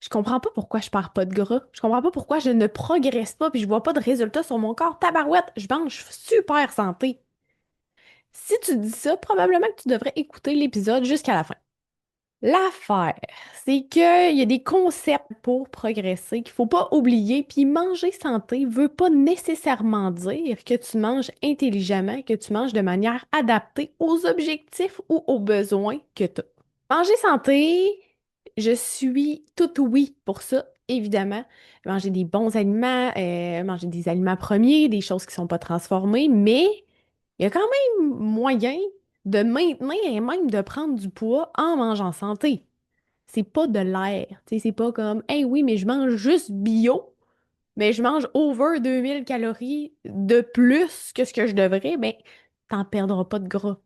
Je comprends pas pourquoi je perds pas de gras. Je comprends pas pourquoi je ne progresse pas puis je vois pas de résultats sur mon corps. Tabarouette, je mange super santé. Si tu dis ça, probablement que tu devrais écouter l'épisode jusqu'à la fin. L'affaire, c'est qu'il y a des concepts pour progresser qu'il faut pas oublier, puis manger santé veut pas nécessairement dire que tu manges intelligemment, que tu manges de manière adaptée aux objectifs ou aux besoins que tu as. Manger santé, je suis toute oui pour ça, évidemment. Manger des bons aliments, manger des aliments premiers, des choses qui sont pas transformées, mais il y a quand même moyen de maintenir et même de prendre du poids en mangeant santé. C'est pas de l'air. Tu sais, c'est pas comme, hey oui, mais je mange juste bio, mais je mange over 2000 calories de plus que ce que je devrais, ben, t'en perdras pas de gras.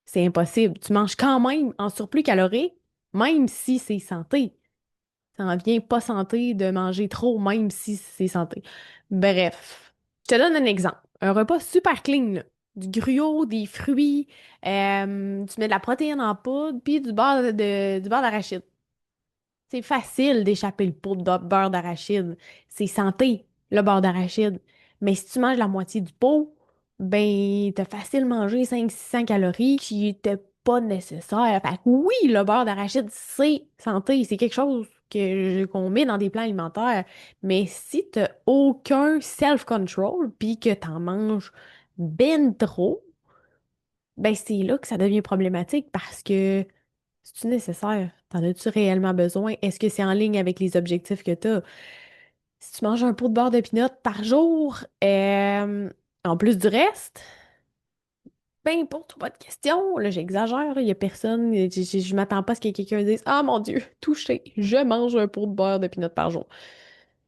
C'est impossible. Tu manges quand même en surplus calorique, même si c'est santé. Ça en vient pas santé de manger trop, même si c'est santé. Bref, je te donne un exemple. Un repas super clean, là. Du gruau, des fruits, tu mets de la protéine en poudre, puis du beurre d'arachide. C'est facile d'échapper le pot de beurre d'arachide. C'est santé, le beurre d'arachide. Mais si tu manges la moitié du pot, ben, t'as facile mangé 500-600 calories qui n'étaient pas nécessaires. Fait que oui, le beurre d'arachide, c'est santé. C'est quelque chose qu'on met dans des plans alimentaires. Mais si t'as aucun self-control, puis que t'en manges ben trop, ben, c'est là que ça devient problématique parce que c'est-tu nécessaire? T'en as-tu réellement besoin? Est-ce que c'est en ligne avec les objectifs que tu as? Si tu manges un pot de beurre de pinot par jour, en plus du reste, ben pour toi, pas de question. Là, j'exagère, il y a personne. Je m'attends pas à ce que quelqu'un dise ah mon Dieu, touché, je mange un pot de beurre de pinot par jour.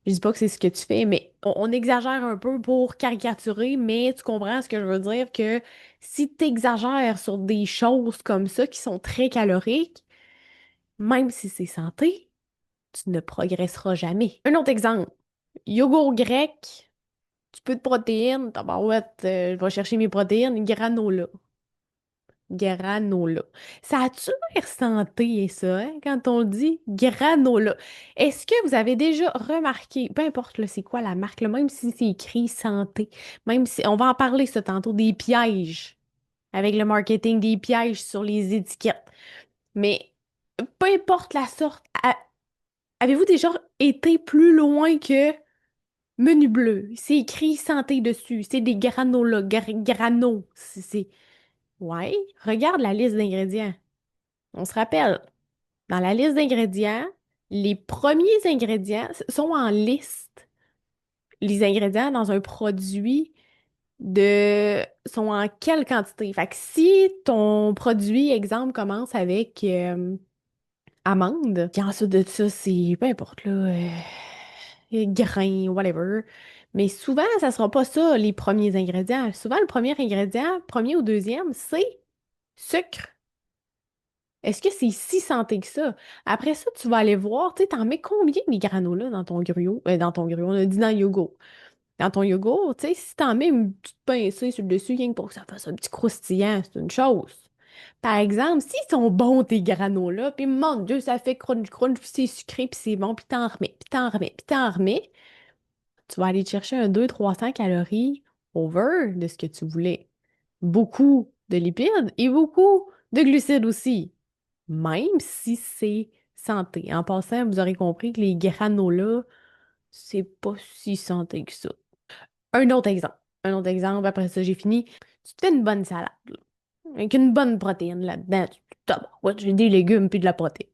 Je dis pas que c'est ce que tu fais, mais on exagère un peu pour caricaturer, mais tu comprends ce que je veux dire que si tu exagères sur des choses comme ça qui sont très caloriques, même si c'est santé, tu ne progresseras jamais. Un autre exemple, yogourt grec, tu peux de protéines, tabarouette, je vais chercher mes protéines, granola. Granola. Ça a-tu l'air santé, ça, hein, quand on dit granola? Est-ce que vous avez déjà remarqué, peu importe là, c'est quoi la marque, là, même si c'est écrit santé, même si on va en parler ça tantôt, des pièges, avec le marketing, des pièges sur les étiquettes. Mais peu importe la sorte, avez-vous déjà été plus loin que menu bleu? C'est écrit santé dessus. C'est des granola, granos. Ouais, regarde la liste d'ingrédients. On se rappelle, dans la liste d'ingrédients, les premiers ingrédients sont en liste. Les ingrédients dans un produit sont en quelle quantité? Fait que si ton produit, exemple, commence avec amande. Puis ensuite de ça, c'est peu importe, là, grains, whatever. Mais souvent, ça sera pas ça, les premiers ingrédients. Souvent, le premier ingrédient, premier ou deuxième, c'est sucre. Est-ce que c'est si santé que ça? Après ça, tu vas aller voir, tu sais, t'en mets combien des granolas dans ton gruau? Dans ton gruau, on a dit dans le yogourt. Dans ton yogourt, tu sais, si t'en mets une petite pincée sur le dessus, rien que pour que ça fasse un petit croustillant, c'est une chose. Par exemple, s'ils sont bons tes granolas, puis mon Dieu, ça fait crunch crunch, puis c'est sucré, puis c'est bon, puis t'en remets, puis t'en remets, puis t'en remets, tu vas aller te chercher un 200-300 calories over de ce que tu voulais. Beaucoup de lipides et beaucoup de glucides aussi, même si c'est santé. En passant, vous aurez compris que les granolas, c'est pas si santé que ça. Un autre exemple. Un autre exemple, après ça, j'ai fini. Tu te fais une bonne salade, là, avec une bonne protéine là-dedans. Ouais, j'ai des légumes puis de la protéine.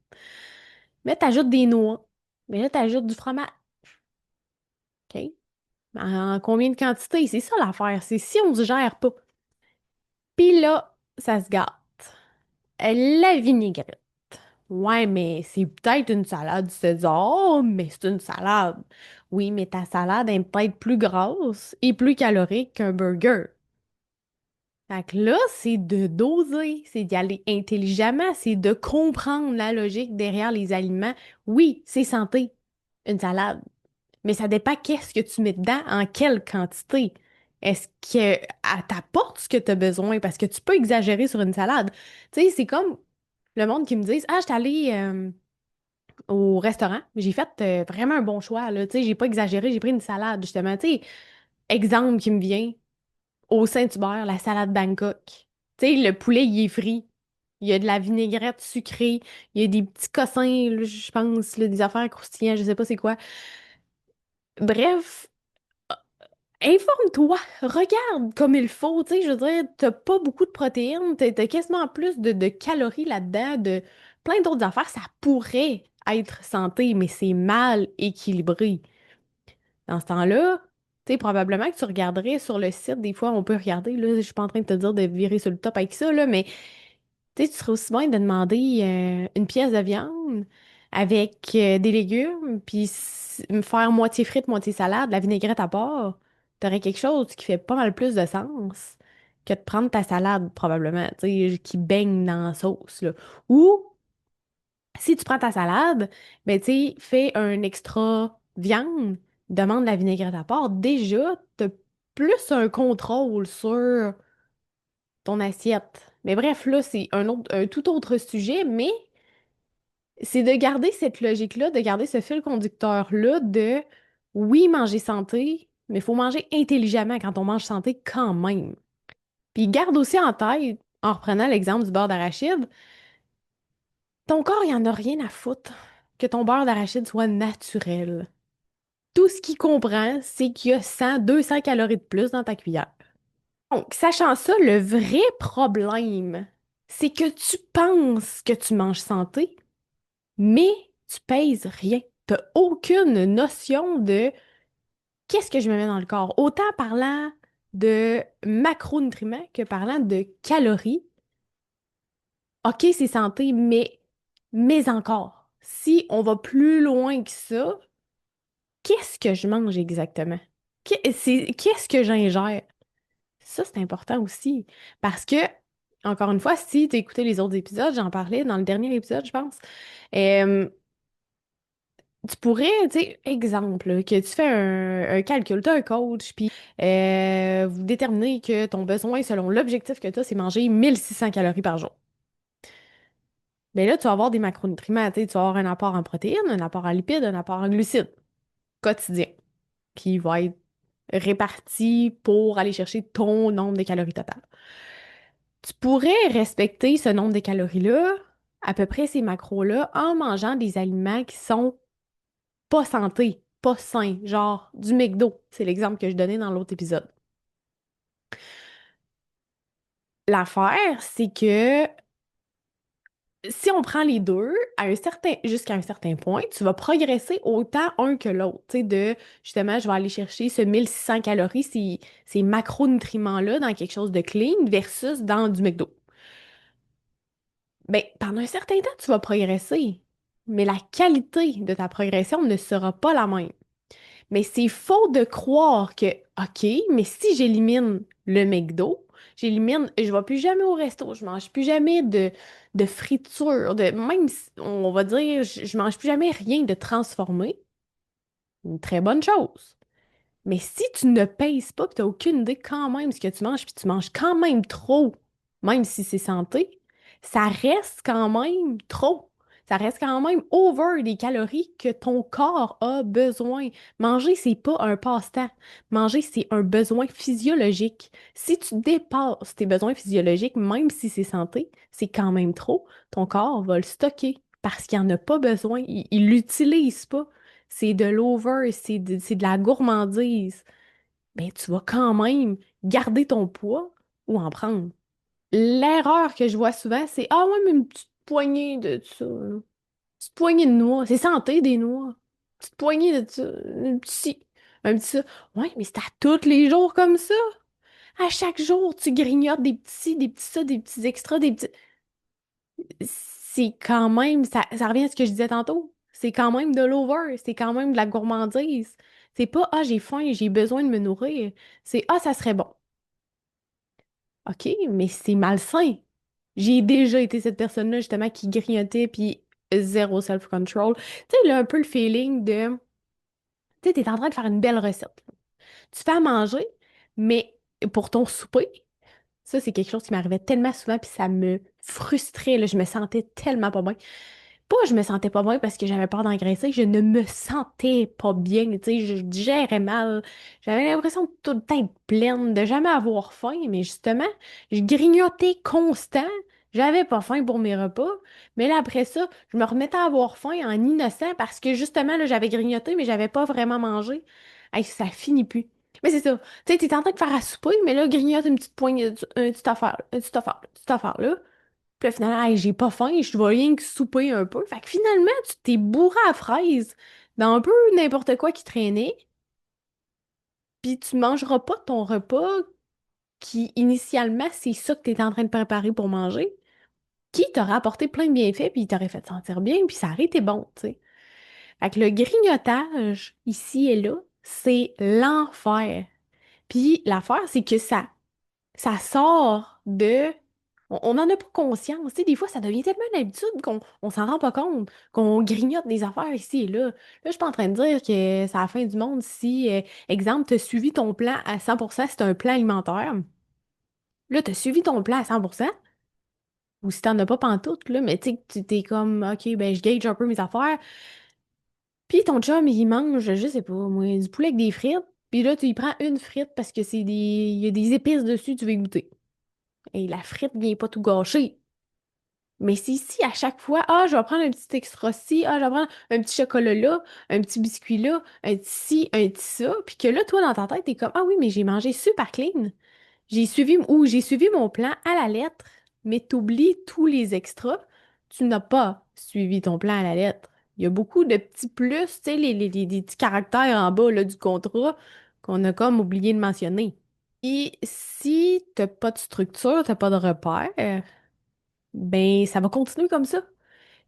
Mais t'ajoutes des noix. Mais là, t'ajoutes du fromage. OK? En combien de quantité? C'est ça l'affaire. C'est si on se gère pas. Puis là, ça se gâte. La vinaigrette. Ouais, mais c'est peut-être une salade César, mais c'est une salade. Oui, mais ta salade est peut-être plus grasse et plus calorique qu'un burger. Fait que là, c'est de doser, c'est d'y aller intelligemment, c'est de comprendre la logique derrière les aliments. Oui, c'est santé, une salade, mais ça dépend qu'est-ce que tu mets dedans, en quelle quantité. Est-ce qu'elle t'apporte ce que tu as besoin? Parce que tu peux exagérer sur une salade. Tu sais, c'est comme le monde qui me dit ah, je suis allée au restaurant. J'ai fait vraiment un bon choix, là. Tu sais, j'ai pas exagéré, j'ai pris une salade, justement. Tu sais, exemple qui me vient, au Saint-Hubert, la salade Bangkok. Tu sais, le poulet, il est frit. Il y a de la vinaigrette sucrée. Il y a des petits cossins, là, je pense, là, des affaires croustillantes, je sais pas c'est quoi. Bref, informe-toi, regarde comme il faut, tu sais, je veux dire, t'as pas beaucoup de protéines, t'as quasiment plus de calories là-dedans, de plein d'autres affaires, ça pourrait être santé, mais c'est mal équilibré. Dans ce temps-là, tu sais, probablement que tu regarderais sur le site, des fois, on peut regarder, là, je suis pas en train de te dire de virer sur le top avec ça, là, mais tu sais, tu serais aussi bien de demander une pièce de viande avec des légumes, puis me faire moitié frite, moitié salade, la vinaigrette à part. T'aurais quelque chose qui fait pas mal plus de sens que de prendre ta salade, probablement, tu sais, qui baigne dans la sauce, là. Ou, si tu prends ta salade, ben, tu sais, fais un extra viande, demande la vinaigrette à part. Déjà, t'as plus un contrôle sur ton assiette. Mais bref, là, c'est un tout autre sujet, mais c'est de garder cette logique-là, de garder ce fil conducteur-là de oui, manger santé, mais il faut manger intelligemment quand on mange santé quand même. Puis garde aussi en tête, en reprenant l'exemple du beurre d'arachide, ton corps, il en a rien à foutre que ton beurre d'arachide soit naturel. Tout ce qu'il comprend, c'est qu'il y a 100, 200 calories de plus dans ta cuillère. Donc, sachant ça, le vrai problème, c'est que tu penses que tu manges santé, mais tu pèses rien. T'as aucune notion de qu'est-ce que je me mets dans le corps. Autant parlant de macronutriments que parlant de calories. OK, c'est santé, mais encore, si on va plus loin que ça, qu'est-ce que je mange exactement? Qu'est-ce que j'ingère? Ça, c'est important aussi. Parce que, encore une fois, si tu écouté les autres épisodes, j'en parlais dans le dernier épisode, je pense. euh, Tu pourrais, tu sais, exemple, là, que tu fais un calcul, tu as un coach, puis vous déterminez que ton besoin selon l'objectif que tu as, c'est manger 1600 calories par jour. Bien là, tu vas avoir des macronutriments, tu sais, tu vas avoir un apport en protéines, un apport en lipides, un apport en glucides quotidien, qui va être réparti pour aller chercher ton nombre de calories totales. Tu pourrais respecter ce nombre de calories-là, à peu près ces macros-là, en mangeant des aliments qui sont pas santé, pas sain, genre du McDo. C'est l'exemple que je donnais dans l'autre épisode. L'affaire, c'est que si on prend les deux, jusqu'à un certain point, tu vas progresser autant un que l'autre. Tu sais, justement, je vais aller chercher ce 1600 calories, ces macronutriments-là dans quelque chose de clean versus dans du McDo. Ben, pendant un certain temps, tu vas progresser, mais la qualité de ta progression ne sera pas la même. Mais c'est faux de croire que, OK, mais si j'élimine le McDo, je vais plus jamais au resto, je mange plus jamais de friture, même si, on va dire, je mange plus jamais rien de transformé, une très bonne chose. Mais si tu ne pèses pas, tu n'as aucune idée quand même ce que tu manges, puis tu manges quand même trop, même si c'est santé, ça reste quand même trop. Ça reste quand même over les calories que ton corps a besoin. Manger, c'est pas un passe-temps. Manger, c'est un besoin physiologique. Si tu dépasses tes besoins physiologiques, même si c'est santé, c'est quand même trop, ton corps va le stocker parce qu'il n'en a pas besoin. Il l'utilise pas. C'est de l'over, c'est de la gourmandise. Ben, tu vas quand même garder ton poids ou en prendre. L'erreur que je vois souvent, c'est ah ouais, mais une petite poignée de ça, là. Une petite poignée de noix. C'est santé des noix. Une petite poignée de ça. Un petit ça. Ouais, mais c'est à tous les jours comme ça. À chaque jour, tu grignotes des petits ça, des petits extras, des petits. C'est quand même, ça revient à ce que je disais tantôt. C'est quand même de l'over, c'est quand même de la gourmandise. C'est pas, ah, j'ai faim, j'ai besoin de me nourrir. C'est, ah, ça serait bon. OK, mais c'est malsain. J'ai déjà été cette personne-là, justement, qui grignotait, puis zéro self-control. Tu sais, là, un peu le feeling de, tu sais, t'es en train de faire une belle recette. Tu fais à manger, mais pour ton souper, ça, c'est quelque chose qui m'arrivait tellement souvent, puis ça me frustrait, là, je me sentais tellement pas bien. Pas je me sentais pas bien parce que j'avais peur d'engraisser, je ne me sentais pas bien, tu sais, je digérais mal. J'avais l'impression de tout le temps être pleine, de jamais avoir faim, mais justement, je grignotais constant. J'avais pas faim pour mes repas, mais là après ça, je me remettais à avoir faim en innocent parce que justement là, j'avais grignoté mais j'avais pas vraiment mangé. Hey, ça finit plus. Mais c'est ça. Tu sais, t'es en train de faire à souper, mais là, grignote une petite poignée, une petite affaire, une petite affaire là. Puis là, finalement, hey, j'ai pas faim, je vais rien que souper un peu. Fait que finalement, tu t'es bourré à fraises dans un peu n'importe quoi qui traînait, puis tu mangeras pas ton repas qui, initialement, c'est ça que tu es en train de préparer pour manger, qui t'aurait apporté plein de bienfaits, puis il t'aurait fait te sentir bien, puis ça aurait été bon, tu sais. Fait que le grignotage, ici et là, c'est l'enfer. Puis l'affaire, c'est que ça sort de... On n'en a pas conscience. Tu sais, des fois, ça devient tellement une habitude qu'on on s'en rend pas compte, qu'on grignote des affaires ici et là. Là, je suis pas en train de dire que c'est la fin du monde si, exemple, tu as suivi ton plan à 100%, c'est un plan alimentaire. Là, tu as suivi ton plan à 100%, ou si t'en as pas pantoute, là, mais tu sais, tu t'es comme, OK, ben, je gauge un peu mes affaires. Puis ton chum, il mange, je sais pas, moi, du poulet avec des frites. Puis là, tu y prends une frite parce que il y a des épices dessus, tu veux goûter. Et la frite vient pas tout gâcher. Mais c'est si à chaque fois, ah, je vais prendre un petit extra ci, ah, je vais prendre un petit chocolat là, un petit biscuit là, un petit ci, un petit ça, puis que là, toi, dans ta tête, t'es comme, ah oui, mais j'ai mangé super clean. J'ai suivi mon plan à la lettre, mais t'oublies tous les extras. Tu n'as pas suivi ton plan à la lettre. Il y a beaucoup de petits plus, tu sais, les petits caractères en bas là, du contrat qu'on a comme oublié de mentionner. Et si t'as pas de structure, t'as pas de repère, ben ça va continuer comme ça.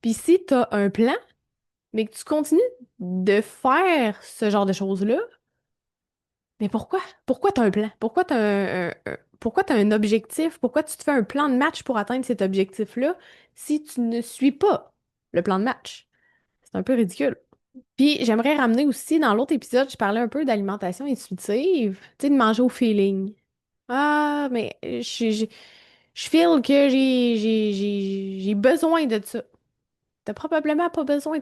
Puis si tu as un plan, mais que tu continues de faire ce genre de choses-là, mais pourquoi? Pourquoi tu as un plan? Pourquoi tu as pourquoi tu un objectif? Pourquoi tu te fais un plan de match pour atteindre cet objectif-là si tu ne suis pas le plan de match? C'est un peu ridicule. Puis j'aimerais ramener aussi, dans l'autre épisode, je parlais un peu d'alimentation intuitive, tu sais, de manger au feeling. Ah, mais je feel que j'ai besoin de ça. T'as probablement pas besoin,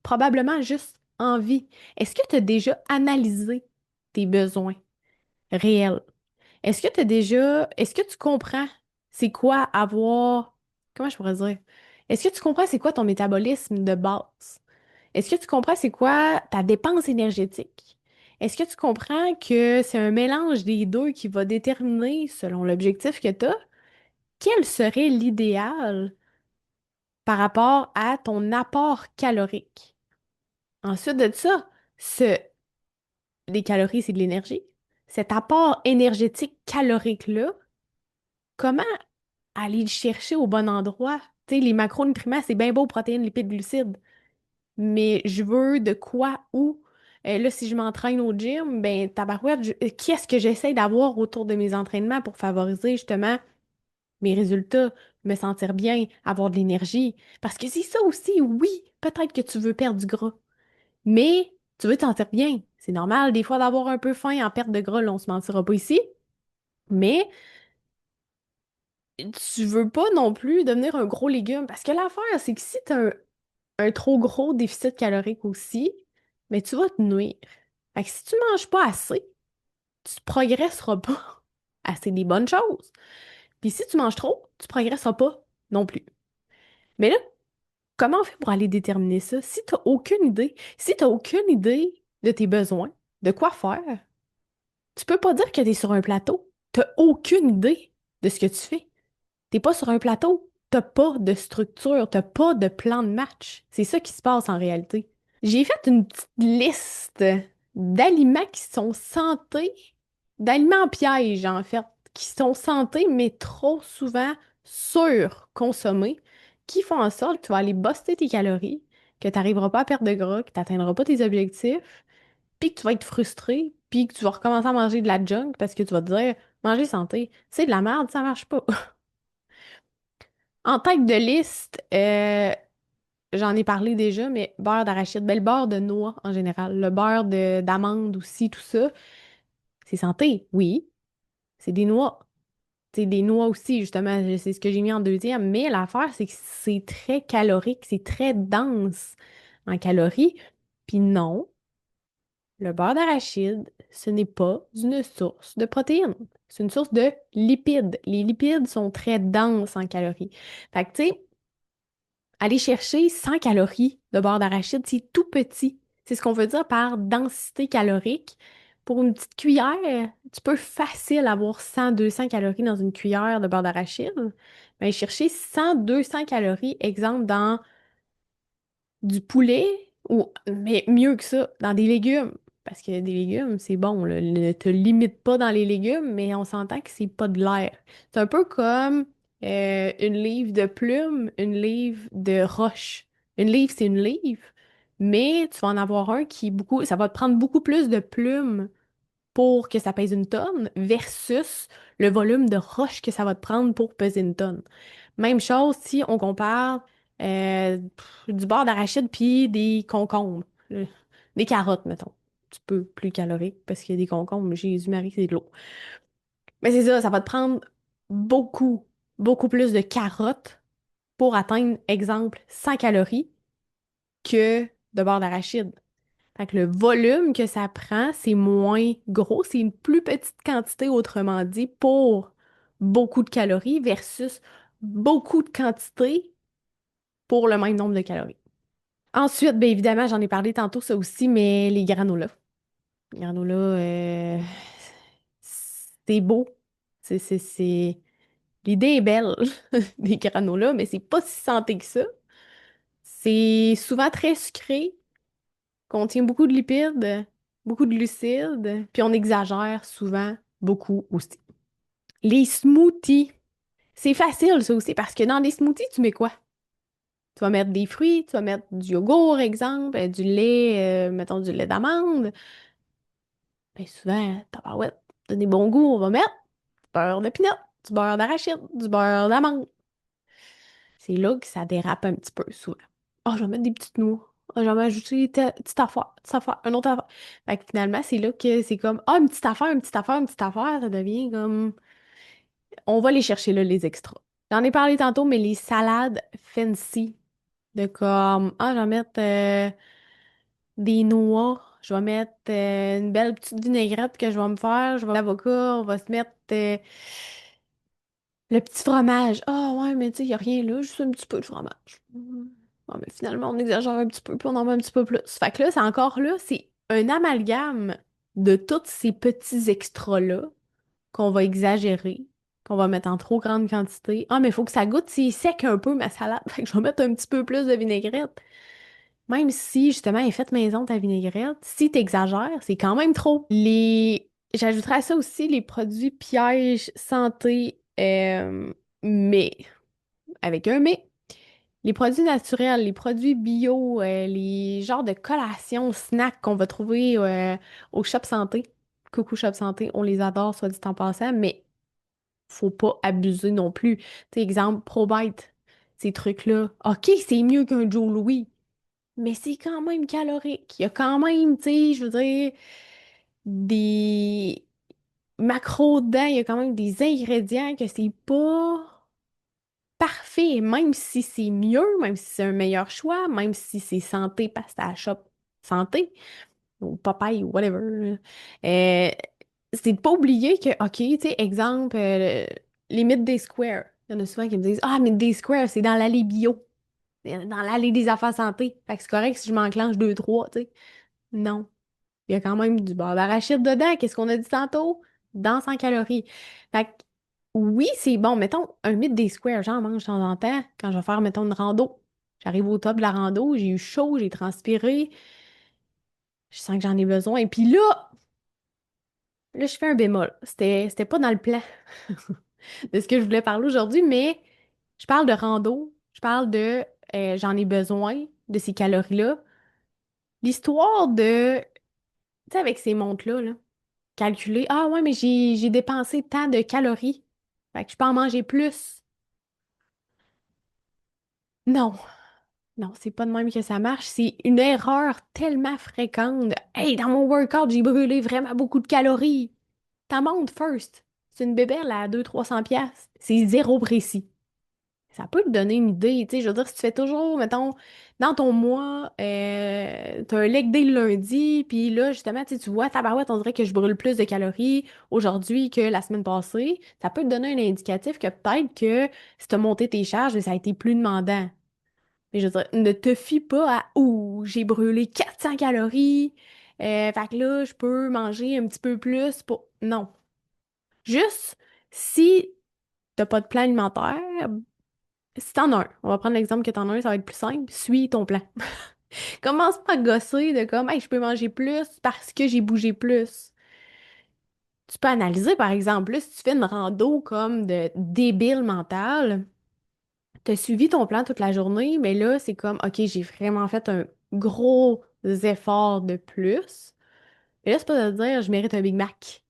probablement juste envie. Est-ce que tu as déjà analysé tes besoins réels? Est-ce que tu comprends c'est quoi avoir, comment je pourrais dire? Est-ce que tu comprends c'est quoi ton métabolisme de base? Est-ce que tu comprends c'est quoi ta dépense énergétique? Est-ce que tu comprends que c'est un mélange des deux qui va déterminer, selon l'objectif que tu as, quel serait l'idéal par rapport à ton apport calorique? Ensuite de ça, ce, les calories, c'est de l'énergie. Cet apport énergétique calorique-là, comment aller le chercher au bon endroit? Tu sais, les macronutriments, c'est bien beau, protéines, lipides, glucides, mais je veux de quoi, où? Là, si je m'entraîne au gym, ben, tabarouette, qu'est-ce que j'essaie d'avoir autour de mes entraînements pour favoriser justement mes résultats, me sentir bien, avoir de l'énergie? Parce que c'est ça aussi, oui, peut-être que tu veux perdre du gras. Mais tu veux te sentir bien. C'est normal des fois d'avoir un peu faim en perte de gras, là, on se mentira pas ici. Mais tu veux pas non plus devenir un gros légume. Parce que l'affaire, c'est que si tu as un trop gros déficit calorique aussi, mais tu vas te nuire. Fait que si tu manges pas assez, tu progresseras pas. Assez des bonnes choses. Puis si tu manges trop, tu progresseras pas non plus. Mais là, comment on fait pour aller déterminer ça? Si t'as aucune idée de tes besoins, de quoi faire, tu peux pas dire que t'es sur un plateau. T'as aucune idée de ce que tu fais. T'es pas sur un plateau. T'as pas de structure. T'as pas de plan de match. C'est ça qui se passe en réalité. J'ai fait une petite liste d'aliments qui sont santé, d'aliments pièges en fait, qui sont santé, mais trop souvent surconsommés, qui font en sorte que tu vas aller buster tes calories, que tu n'arriveras pas à perdre de gras, que tu n'atteindras pas tes objectifs, puis que tu vas être frustré, puis que tu vas recommencer à manger de la junk parce que tu vas te dire, manger santé, c'est de la merde, ça marche pas. En tête de liste, j'en ai parlé déjà, mais beurre d'arachide, ben, le beurre de noix en général, le beurre d'amande aussi, tout ça, c'est santé, oui, c'est des noix. Tu sais, des noix aussi, justement, c'est ce que j'ai mis en deuxième. Mais l'affaire, c'est que c'est très calorique, c'est très dense en calories. Puis non, le beurre d'arachide, ce n'est pas une source de protéines. C'est une source de lipides. Les lipides sont très denses en calories. Fait que, tu sais, aller chercher 100 calories de beurre d'arachide, c'est tout petit. C'est ce qu'on veut dire par densité calorique. Pour une petite cuillère, tu peux facile avoir 100-200 calories dans une cuillère de beurre d'arachide. Mais chercher 100-200 calories, exemple, dans du poulet, ou mais mieux que ça, dans des légumes. Parce que des légumes, c'est bon, là. Ne te limite pas dans les légumes, mais on s'entend que c'est pas de l'air. C'est un peu comme une livre de plumes, une livre de roche. Une livre, c'est une livre, mais tu vas en avoir un qui est beaucoup, ça va te prendre beaucoup plus de plumes pour que ça pèse une tonne versus le volume de roche que ça va te prendre pour peser une tonne. Même chose si on compare du beurre d'arachide puis des concombres. Des carottes, mettons. Un petit peu plus calorique parce qu'il y a des concombres. Jésus-Marie, c'est de l'eau. Mais c'est ça, ça va te prendre beaucoup, beaucoup plus de carottes pour atteindre, exemple, 100 calories que de beurre d'arachide. Fait que le volume que ça prend, c'est moins gros, c'est une plus petite quantité, autrement dit, pour beaucoup de calories versus beaucoup de quantité pour le même nombre de calories. Ensuite, bien évidemment, j'en ai parlé tantôt, ça aussi, mais les granolas. Les granolas, c'est beau. C'est... L'idée est belle, des granolas, mais c'est pas si santé que ça. C'est souvent très sucré, contient beaucoup de lipides, beaucoup de glucides, puis on exagère souvent beaucoup aussi. Les smoothies, c'est facile ça aussi, parce que dans les smoothies, tu mets quoi? Tu vas mettre des fruits, tu vas mettre du yogourt, exemple, du lait, mettons du lait d'amande. Bien souvent, tabarouette, t'as des bons goûts, on va mettre du beurre de pinot, du beurre d'arachide, du beurre d'amande. C'est là que ça dérape un petit peu souvent. Oh, je vais mettre des petites noix. Oh, je vais ajouter petite affaire, une autre affaire. Fait que finalement, c'est là que c'est comme, ah, une petite affaire, une petite affaire, une petite affaire, ça devient comme, on va les chercher là, les extras. J'en ai parlé tantôt, mais les salades fancy, de comme, ah, je vais mettre des noix, je vais mettre une belle petite vinaigrette que je vais me faire, je vais l'avocat, on va se mettre le petit fromage. Ah ouais, mais tu sais, il n'y a rien là, juste un petit peu de fromage. Ouais, mais finalement, on exagère un petit peu, puis on en met un petit peu plus. Fait que là, c'est encore là, c'est un amalgame de tous ces petits extras-là qu'on va exagérer, qu'on va mettre en trop grande quantité. Ah, mais il faut que ça goûte, c'est sec un peu, ma salade. Fait que je vais mettre un petit peu plus de vinaigrette. Même si, justement, elle est faite maison, ta vinaigrette, si t'exagères, c'est quand même trop. J'ajouterais à ça aussi les produits pièges santé, mais, avec un mais, les produits naturels, les produits bio, les genres de collations, snacks qu'on va trouver au Shop Santé. Coucou Shop Santé, on les adore, soit dit en passant, mais faut pas abuser non plus. Tu sais, exemple, ProBite, ces trucs-là. OK, c'est mieux qu'un Joe Louis, mais c'est quand même calorique. Il y a quand même, tu sais, je veux dire, des macros dedans, il y a quand même des ingrédients que c'est pas parfait, même si c'est mieux, même si c'est un meilleur choix, même si c'est santé parce que c'est à la shop santé, ou Popeye, ou whatever. Euh, c'est de pas oublier que, OK, tu sais, exemple, les mythes des squares. Il y en a souvent qui me disent, ah, mais des squares, c'est dans l'allée bio, dans l'allée des affaires santé. Fait que c'est correct si je m'enclenche deux, trois, tu sais. Non. Il y a quand même du beurre d'arachide dedans. Qu'est-ce qu'on a dit tantôt? Dans 100 calories. Fait que, oui, c'est bon. Mettons, un mythe des squares, j'en mange de temps en temps quand je vais faire, mettons, une rando. J'arrive au top de la rando, j'ai eu chaud, j'ai transpiré, je sens que j'en ai besoin. Et puis là, je fais un bémol. C'était pas dans le plan de ce que je voulais parler aujourd'hui, mais je parle de rando, je parle de j'en ai besoin de ces calories-là. L'histoire de, tu sais, avec ces montres-là, là, calculer, ah ouais, mais j'ai dépensé tant de calories. Fait que je peux en manger plus. Non, non, c'est pas de même que ça marche. C'est une erreur tellement fréquente. Hey, dans mon workout, j'ai brûlé vraiment beaucoup de calories. Ta montre first. C'est une bébelle à 200-300 piastres. C'est zéro précis. Ça peut te donner une idée, tu sais, je veux dire, si tu fais toujours, mettons, dans ton mois, t'as un leg day le lundi, puis là, justement, tu sais, tu vois, tabarouette, on dirait que je brûle plus de calories aujourd'hui que la semaine passée, ça peut te donner un indicatif que peut-être que si t'as monté tes charges, ça a été plus demandant. Mais je veux dire, ne te fie pas à «Ouh, j'ai brûlé 400 calories, fait que là, je peux manger un petit peu plus pour...» Non. Juste, si t'as pas de plan alimentaire, si t'en as un, on va prendre l'exemple que t'en as un, ça va être plus simple, suis ton plan. Commence pas à gosser de comme, hey, je peux manger plus parce que j'ai bougé plus. Tu peux analyser, par exemple, là, si tu fais une rando comme de débile mental, t'as suivi ton plan toute la journée, mais là, c'est comme, OK, j'ai vraiment fait un gros effort de plus. Et là, c'est pas de dire, je mérite un Big Mac.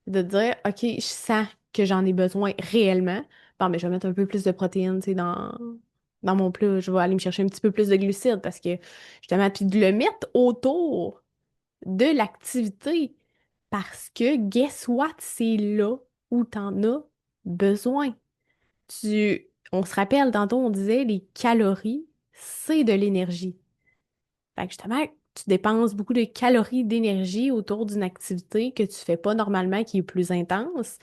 C'est de dire, OK, je sens que j'en ai besoin réellement. Bon, mais je vais mettre un peu plus de protéines, tu sais, dans mon plat. Je vais aller me chercher un petit peu plus de glucides parce que, justement, puis de le mettre autour de l'activité. Parce que, guess what, c'est là où t'en as besoin. On se rappelle, tantôt, on disait, les calories, c'est de l'énergie. Fait que justement, tu dépenses beaucoup de calories d'énergie autour d'une activité que tu fais pas normalement, qui est plus intense.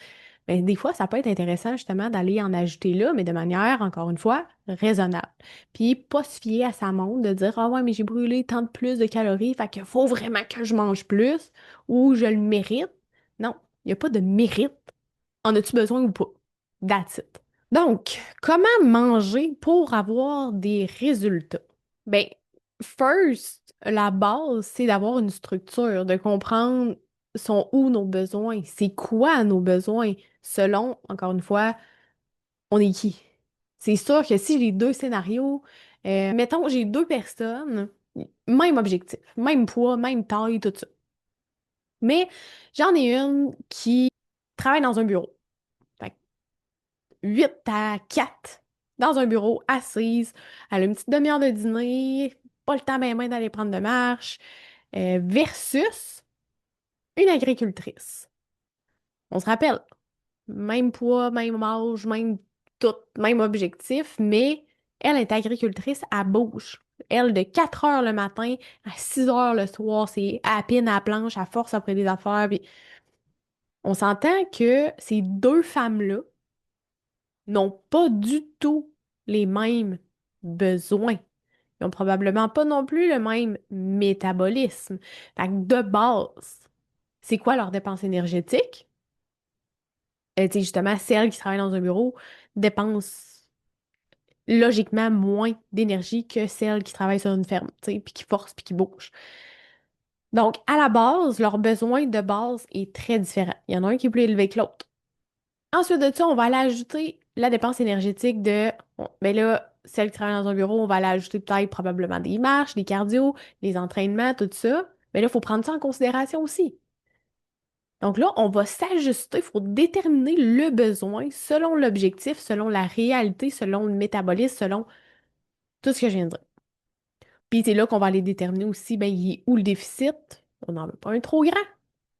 Mais des fois, ça peut être intéressant justement d'aller en ajouter là, mais de manière, encore une fois, raisonnable. Puis pas se fier à sa montre, de dire «Ah ouais, mais j'ai brûlé tant de plus de calories, fait qu'il faut vraiment que je mange plus ou je le mérite». Non, il n'y a pas de mérite. En as-tu besoin ou pas? That's it. Donc, comment manger pour avoir des résultats? Ben, first, la base, c'est d'avoir une structure, de comprendre sont où nos besoins, c'est quoi nos besoins, selon, encore une fois, on est qui. C'est sûr que si j'ai deux scénarios, mettons, j'ai deux personnes, même objectif, même poids, même taille, tout ça. Mais j'en ai une qui travaille dans un bureau. Fait que 8 à 4 dans un bureau, assise. Elle a une petite demi-heure de dîner, pas le temps ben d'aller prendre de marche, versus une agricultrice. On se rappelle, même poids, même âge, même tout, même objectif, mais elle est agricultrice à bouge. Elle, de 4 heures le matin à 6 heures le soir, c'est à pine à la planche, à force après des affaires. Puis on s'entend que ces deux femmes-là n'ont pas du tout les mêmes besoins. Ils n'ont probablement pas non plus le même métabolisme. Fait que de base, c'est quoi leur dépense énergétique? Tu sais, justement, celle qui travaille dans un bureau dépense logiquement moins d'énergie que celle qui travaille sur une ferme, tu sais, puis qui force, puis qui bouge. Donc, à la base, leur besoin de base est très différent. Il y en a un qui est plus élevé que l'autre. Ensuite de ça, on va aller ajouter la dépense énergétique de, bon, ben là, celle qui travaille dans un bureau, on va aller ajouter peut-être probablement des marches, des cardio, des entraînements, tout ça. Mais là, il faut prendre ça en considération aussi. Donc là, on va s'ajuster, il faut déterminer le besoin selon l'objectif, selon la réalité, selon le métabolisme, selon tout ce que je viens de dire. Puis c'est là qu'on va aller déterminer aussi, ben, il est où le déficit? On n'en veut pas un trop grand.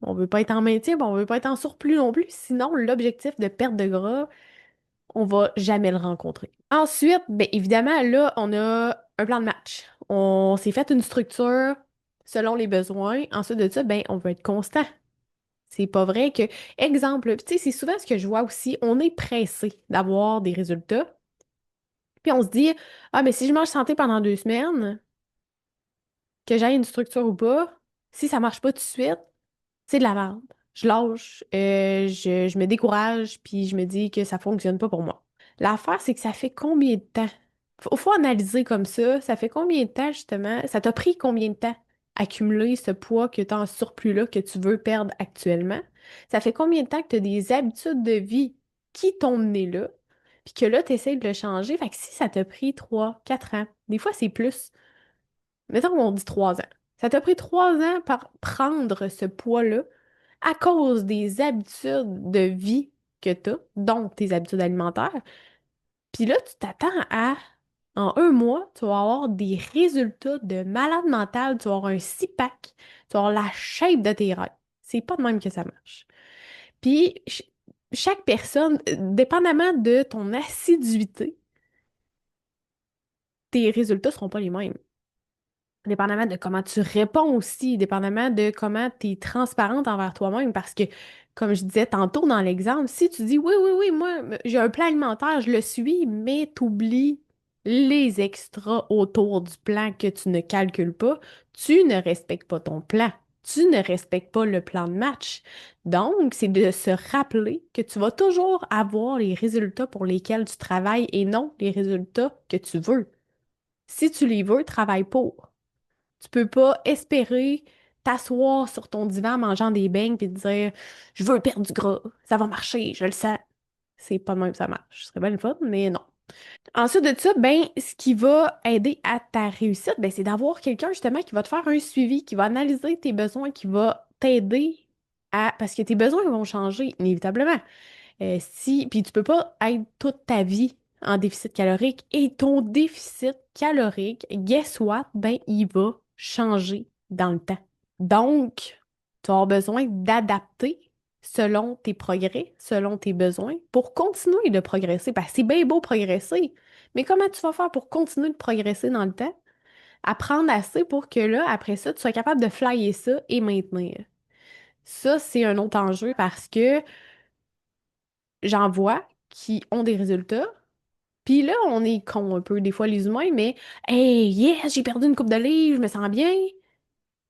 On veut pas être en maintien, puis on veut pas être en surplus non plus. Sinon, l'objectif de perte de gras, on va jamais le rencontrer. Ensuite, ben, évidemment, là, on a un plan de match. On s'est fait une structure selon les besoins. Ensuite de ça, ben, on veut être constant. C'est pas vrai que, exemple, tu sais, c'est souvent ce que je vois aussi, on est pressé d'avoir des résultats, puis on se dit, ah, mais si je mange santé pendant 2 semaines, que j'aille une structure ou pas, si ça marche pas tout de suite, c'est de la merde. Je lâche, je me décourage, puis je me dis que ça fonctionne pas pour moi. L'affaire, c'est que ça fait combien de temps? Faut analyser comme ça fait combien de temps, justement? Ça t'a pris combien de temps accumuler ce poids que tu as en surplus-là que tu veux perdre actuellement? Ça fait combien de temps que tu as des habitudes de vie qui t'ont mené là? Puis que là, tu essaies de le changer. Fait que si ça t'a pris 3, 4 ans, des fois c'est plus. Mettons qu'on dit 3 ans. Ça t'a pris 3 ans pour prendre ce poids-là à cause des habitudes de vie que tu as, donc tes habitudes alimentaires. Puis là, tu t'attends à, en un mois, tu vas avoir des résultats de malade mental, tu vas avoir un six-pack, tu vas avoir la shape de tes rêves. C'est pas de même que ça marche. Puis, chaque personne, dépendamment de ton assiduité, tes résultats seront pas les mêmes. Dépendamment de comment tu réponds aussi, dépendamment de comment tu es transparente envers toi-même, parce que, comme je disais tantôt dans l'exemple, si tu dis oui, oui, oui, moi, j'ai un plan alimentaire, je le suis, mais tu oublies les extras autour du plan que tu ne calcules pas, tu ne respectes pas ton plan. Tu ne respectes pas le plan de match. Donc, c'est de se rappeler que tu vas toujours avoir les résultats pour lesquels tu travailles et non les résultats que tu veux. Si tu les veux, travaille pour. Tu peux pas espérer t'asseoir sur ton divan en mangeant des beignes puis te dire je veux perdre du gras, ça va marcher, je le sens. C'est pas de même que ça marche. Ce serait bien le fun, mais non. Ensuite de ça, ben, ce qui va aider à ta réussite, ben, c'est d'avoir quelqu'un justement qui va te faire un suivi, qui va analyser tes besoins, qui va t'aider à. Parce que tes besoins vont changer, inévitablement. Puis tu peux pas être toute ta vie en déficit calorique et ton déficit calorique, guess what? Ben, il va changer dans le temps. Donc, tu vas avoir besoin d'adapter selon tes progrès, selon tes besoins, pour continuer de progresser. Parce que c'est bien beau progresser, mais comment tu vas faire pour continuer de progresser dans le temps? Apprendre assez pour que là, après ça, tu sois capable de flyer ça et maintenir. Ça, c'est un autre enjeu parce que j'en vois qui ont des résultats. Puis là, on est con un peu, des fois, les humains, mais hey, yes, j'ai perdu une coupe de livres, je me sens bien.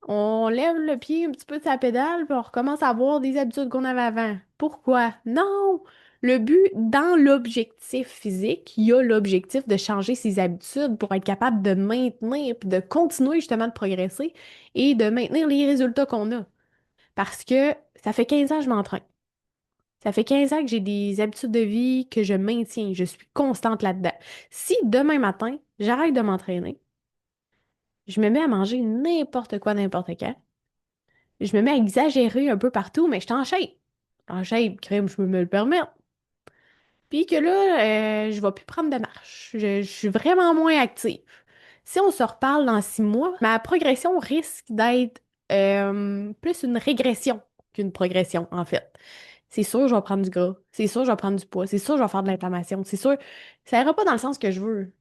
On lève le pied un petit peu de sa pédale, puis on recommence à avoir des habitudes qu'on avait avant. Pourquoi? Non! Le but, dans l'objectif physique, il y a l'objectif de changer ses habitudes pour être capable de maintenir, puis de continuer justement de progresser et de maintenir les résultats qu'on a. Parce que ça fait 15 ans que je m'entraîne. Ça fait 15 ans que j'ai des habitudes de vie que je maintiens. Je suis constante là-dedans. Si demain matin, j'arrête de m'entraîner, je me mets à manger n'importe quoi, n'importe quand, je me mets à exagérer un peu partout, mais je suis en shape. En shape, crème, je peux me le permettre. Puis que là, je vais plus prendre de marche. Je suis vraiment moins active. Si on se reparle dans 6 mois, ma progression risque d'être plus une régression qu'une progression, en fait. C'est sûr, je vais prendre du gras. C'est sûr, je vais prendre du poids. C'est sûr, je vais faire de l'inflammation. C'est sûr, ça ira pas dans le sens que je veux.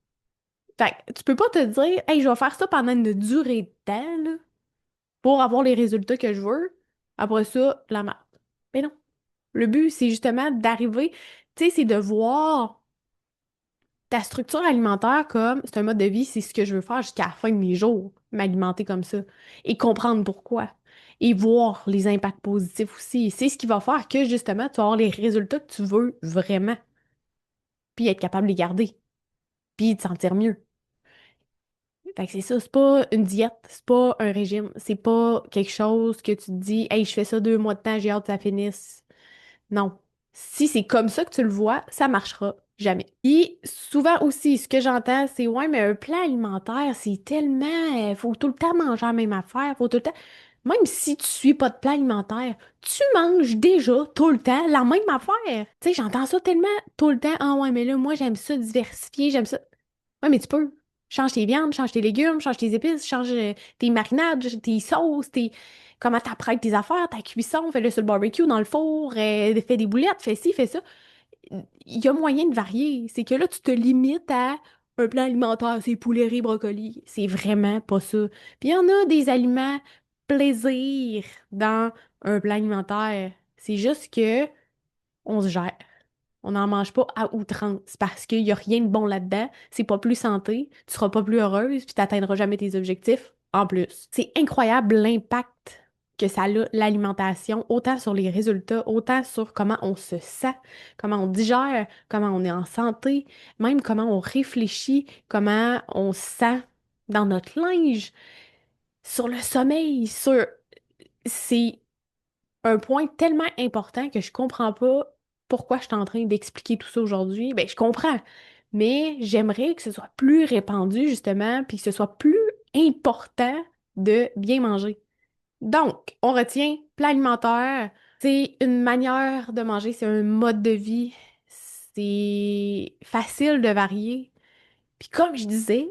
Fait que tu peux pas te dire, hey, je vais faire ça pendant une durée de temps, là, pour avoir les résultats que je veux. Après ça, la merde. Mais non. Le but, c'est justement d'arriver, tu sais, c'est de voir ta structure alimentaire comme c'est un mode de vie, c'est ce que je veux faire jusqu'à la fin de mes jours, m'alimenter comme ça et comprendre pourquoi. Et voir les impacts positifs aussi. C'est ce qui va faire que justement, tu vas avoir les résultats que tu veux vraiment, puis être capable de les garder, puis te sentir mieux. Fait que c'est ça, c'est pas une diète, c'est pas un régime, c'est pas quelque chose que tu te dis, hey, je fais ça 2 mois de temps, j'ai hâte que ça finisse. Non. Si c'est comme ça que tu le vois, ça marchera jamais. Et souvent aussi, ce que j'entends, c'est ouais, mais un plan alimentaire, c'est tellement. Faut tout le temps manger la même affaire, faut tout le temps. Même si tu suis pas de plan alimentaire, tu manges déjà tout le temps la même affaire. Tu sais, j'entends ça tellement tout le temps. Ah ouais, mais là, moi, j'aime ça diversifier, j'aime ça. Ouais, mais tu peux. Change tes viandes, change tes légumes, change tes épices, change tes marinades, tes sauces, comment t'apprêtes tes affaires, ta cuisson, fais-le sur le barbecue, dans le four, fais des boulettes, fais ci, fais ça. Il y a moyen de varier. C'est que là, tu te limites à un plan alimentaire, c'est poulet, riz, brocoli. C'est vraiment pas ça. Puis il y en a des aliments plaisir dans un plan alimentaire. C'est juste que on se gère. On n'en mange pas à outrance parce qu'il n'y a rien de bon là-dedans. C'est pas plus santé, tu seras pas plus heureuse, puis tu n'atteindras jamais tes objectifs en plus. C'est incroyable l'impact que ça a l'alimentation, autant sur les résultats, autant sur comment on se sent, comment on digère, comment on est en santé, même comment on réfléchit, comment on se sent dans notre linge, sur le sommeil, sur... C'est un point tellement important que je comprends pas pourquoi je suis en train d'expliquer tout ça aujourd'hui. Ben, je comprends, mais j'aimerais que ce soit plus répandu, justement, puis que ce soit plus important de bien manger. Donc, on retient plan alimentaire, c'est une manière de manger, c'est un mode de vie, c'est facile de varier. Puis comme je disais,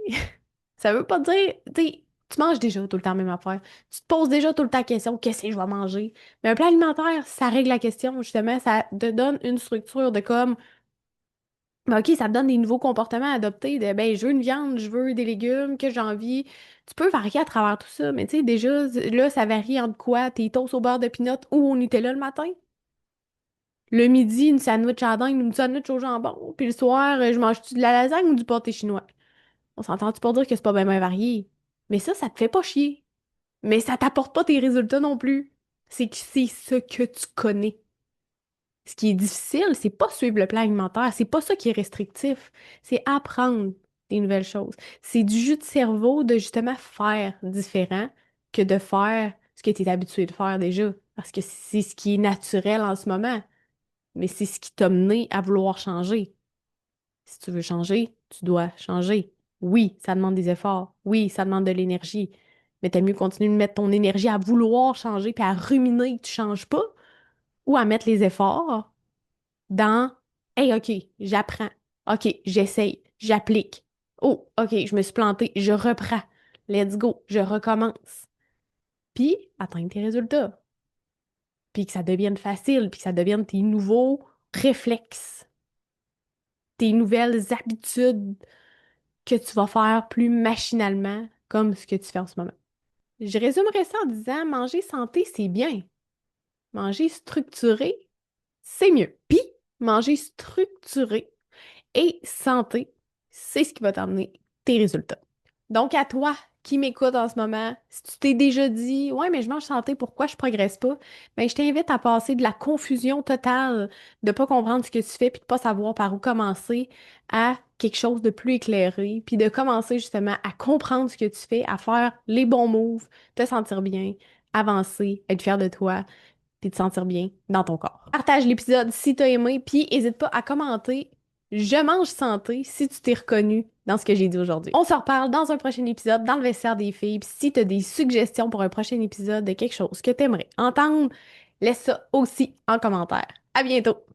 ça veut pas dire, tu sais, Tu manges déjà tout le temps la même affaire. Tu te poses déjà tout le temps la question, qu'est-ce que je vais manger? Mais un plan alimentaire, ça règle la question, justement, ça te donne une structure de comme, ben, OK, ça te donne des nouveaux comportements à adopter, de, ben, je veux une viande, je veux des légumes, que j'ai envie. Tu peux varier à travers tout ça, mais tu sais, déjà, là, ça varie entre quoi? Tes toasts au beurre de pinot ou au Nutella le matin? Le midi, une sandwich à la dinde, une sandwich au jambon. Puis le soir, je mange-tu de la lasagne ou du pâté chinois? On s'entend-tu pour dire que c'est pas bien varié? Mais ça te fait pas chier. Mais ça t'apporte pas tes résultats non plus. C'est que c'est ce que tu connais. Ce qui est difficile, c'est pas suivre le plan alimentaire, c'est pas ça qui est restrictif, c'est apprendre des nouvelles choses. C'est du jus de cerveau de justement faire différent que de faire ce que tu es habitué de faire déjà. Parce que c'est ce qui est naturel en ce moment, mais c'est ce qui t'a mené à vouloir changer. Si tu veux changer, tu dois changer. Oui, ça demande des efforts. Oui, ça demande de l'énergie. Mais t'as mieux continuer de mettre ton énergie à vouloir changer puis à ruminer que tu changes pas ou à mettre les efforts dans hey, OK, j'apprends. OK, j'essaye, j'applique. Oh, OK, je me suis plantée, je reprends. Let's go, je recommence. Puis, atteindre tes résultats. Puis que ça devienne facile, puis que ça devienne tes nouveaux réflexes, tes nouvelles habitudes que tu vas faire plus machinalement, comme ce que tu fais en ce moment. Je résumerais ça en disant manger santé, c'est bien. Manger structuré, c'est mieux. Puis, manger structuré et santé, c'est ce qui va t'amener tes résultats. Donc, à toi qui m'écoutes en ce moment, si tu t'es déjà dit, ouais, mais je mange santé, pourquoi je progresse pas? Ben, je t'invite à passer de la confusion totale de pas comprendre ce que tu fais puis de pas savoir par où commencer à quelque chose de plus éclairé, puis de commencer justement à comprendre ce que tu fais, à faire les bons moves, te sentir bien, avancer, être fier de toi, puis te sentir bien dans ton corps. Partage l'épisode si t'as aimé, puis n'hésite pas à commenter Je mange santé si tu t'es reconnu dans ce que j'ai dit aujourd'hui. On se reparle dans un prochain épisode dans le vestiaire des filles. Puis si t'as des suggestions pour un prochain épisode de quelque chose que t'aimerais entendre, laisse ça aussi en commentaire. À bientôt!